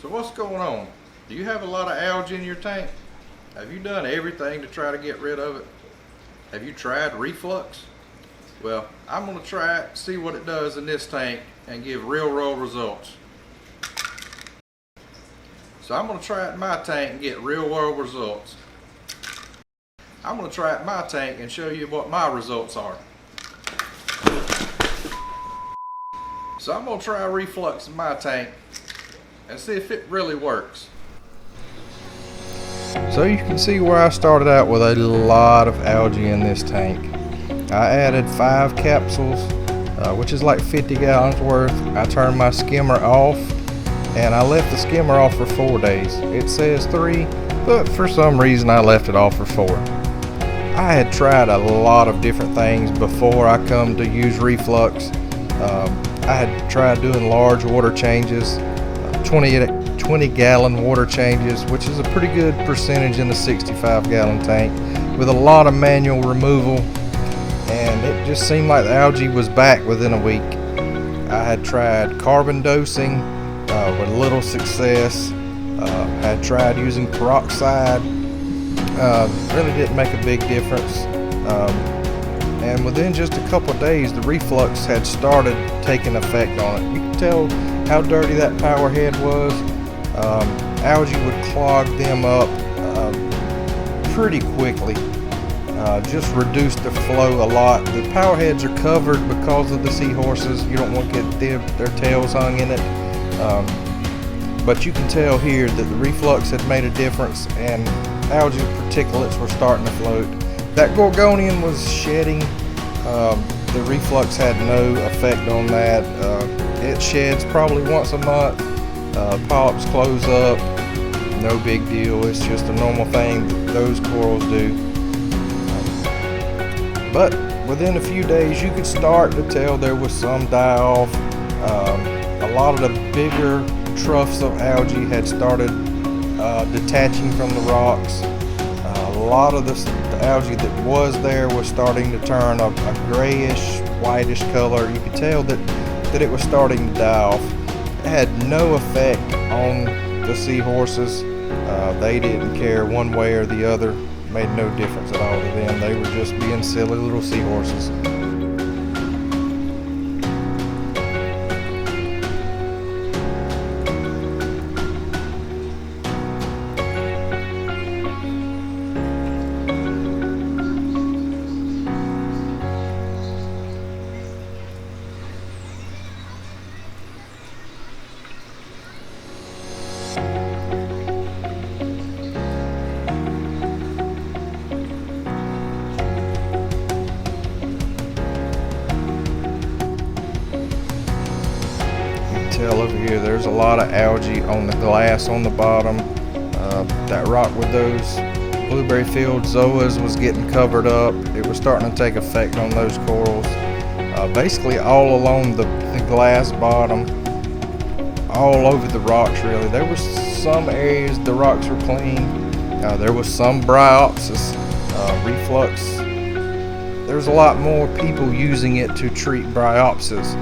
So what's going on? Do you have a lot of algae in your tank? Have you done everything to try to get rid of it? Have you tried Reef Flux? Well, I'm going to try it, see what it does in this tank, and give real world results. So I'm going to try it in my tank and get real world results. I'm going to try it in my tank and show you what my results are. So I'm going to try Reef Flux in my tank and see if it really works. So you can see where I started out with a lot of algae in this tank. I added 5 capsules, which is like 50 gallons worth. I turned my skimmer off and I left the skimmer off for 4 days. It says 3, but for some reason I left it off for 4. I had tried a lot of different things before I come to use Reef Flux. I had tried doing large water changes, 20 gallon water changes, which is a pretty good percentage in the 65 gallon tank, with a lot of manual removal, and it just seemed like the algae was back within a week. I had tried carbon dosing with little success. Had tried using peroxide, really didn't make a big difference. And within just a couple of days, the reflux had started taking effect on it. You can tell how dirty that power head was. Algae would clog them up pretty quickly. Just reduced the flow a lot. The power heads are covered because of the seahorses. You don't want to get their tails hung in it. But you can tell here that the reflux had made a difference, and algae particulates were starting to float. That gorgonian was shedding. The reflux had no effect on that. It sheds probably once a month. Polyps close up. No big deal. It's just a normal thing that those corals do. But within a few days, you could start to tell there was some die-off. A lot of the bigger troughs of algae had started detaching from the rocks. A lot of the algae that was there was starting to turn a grayish, whitish color. You could tell that it was starting to die off. It had no effect on the seahorses. They didn't care one way or the other. It made no difference at all to them. They were just being silly little seahorses. Tell over here there's a lot of algae on the glass on the bottom. That rock with those blueberry field zoas was getting covered up. It was starting to take effect on those corals. Basically all along the glass bottom, all over the rocks really. There were some areas the rocks were clean. There was some bryopsis, reflux. There's a lot more people using it to treat bryopsis,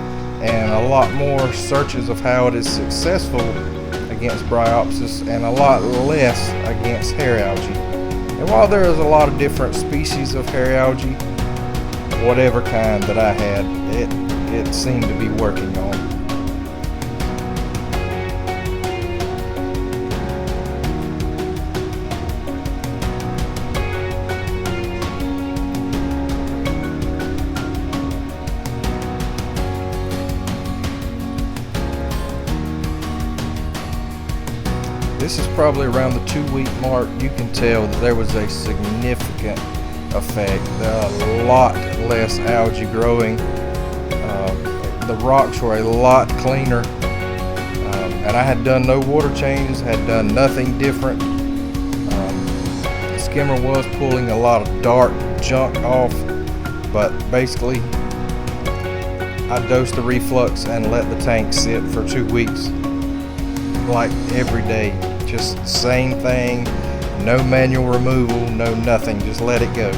and a lot more searches of how it is successful against bryopsis and a lot less against hair algae. And while there is a lot of different species of hair algae, whatever kind that I had, it seemed to be working on. This is probably around the 2-week mark. You can tell that there was a significant effect. A lot less algae growing. The rocks were a lot cleaner. And I had done no water changes, had done nothing different. The skimmer was pulling a lot of dark junk off, but basically I dosed the reflux and let the tank sit for 2 weeks, like every day. Just the same thing, no manual removal, no nothing, just let it go.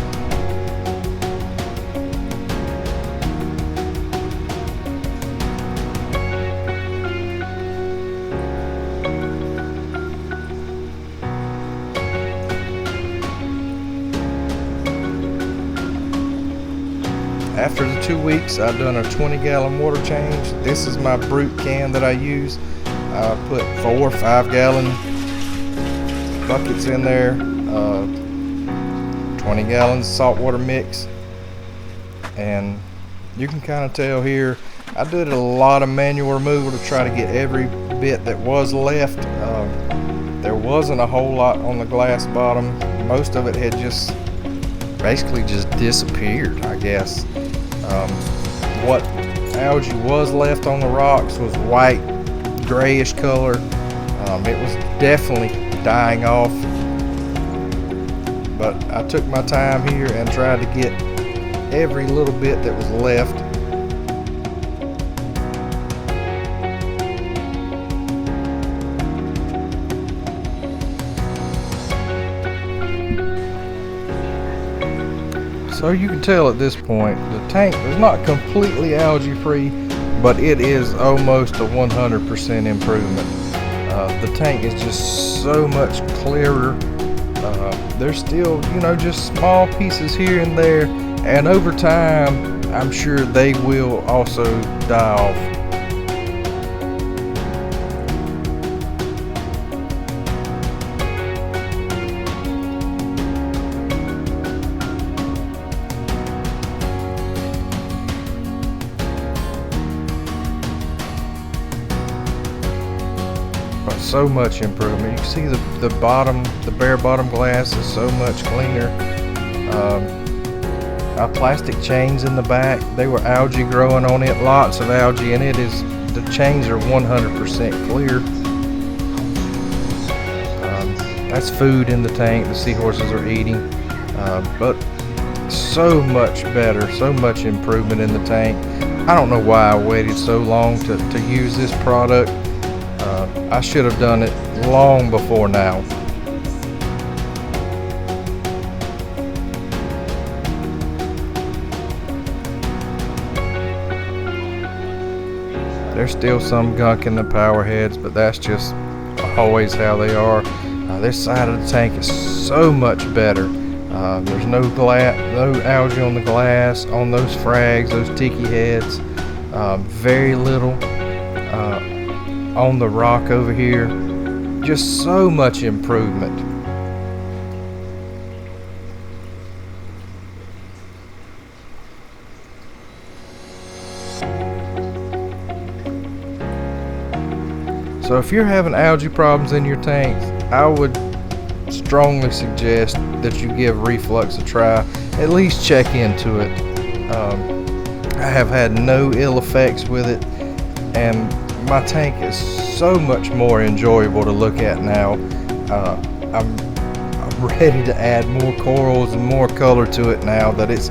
After the 2 weeks, I've done a 20-gallon water change. This is my brute can that I use. I put 4 or 5 gallon buckets in there, 20 gallons saltwater mix, and you can kind of tell here I did a lot of manual removal to try to get every bit that was left. There wasn't a whole lot on the glass bottom. Most of it had just basically just disappeared, I guess. What algae was left on the rocks was white, grayish color. It was definitely dying off, but I took my time here and tried to get every little bit that was left. So you can tell at this point the tank is not completely algae free, but it is almost a 100% improvement. The tank is just so much clearer. There's still, just small pieces here and there, and over time I'm sure they will also die off. So much improvement. You can see the bottom, the bare bottom glass is so much cleaner. Our plastic chains in the back, they were algae growing on it, lots of algae, and the chains are 100% clear. That's food in the tank the seahorses are eating, but so much better, so much improvement in the tank. I don't know why I waited so long to use this product. I should have done it long before now. There's still some gunk in the power heads, but that's just always how they are. This side of the tank is so much better. There's no algae on the glass, on those frags, those tiki heads. Very little on the rock over here. Just so much improvement. So if you're having algae problems in your tanks, I would strongly suggest that you give Reef Flux a try. At least check into it. I have had no ill effects with it, and my tank is so much more enjoyable to look at now. I'm ready to add more corals and more color to it now that it's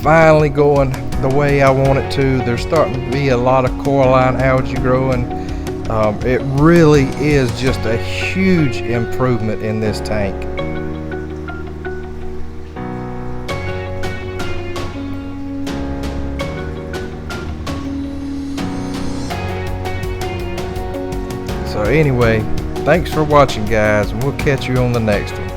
finally going the way I want it to. There's starting to be a lot of coralline algae growing. It really is just a huge improvement in this tank. So anyway, thanks for watching, guys, and we'll catch you on the next one.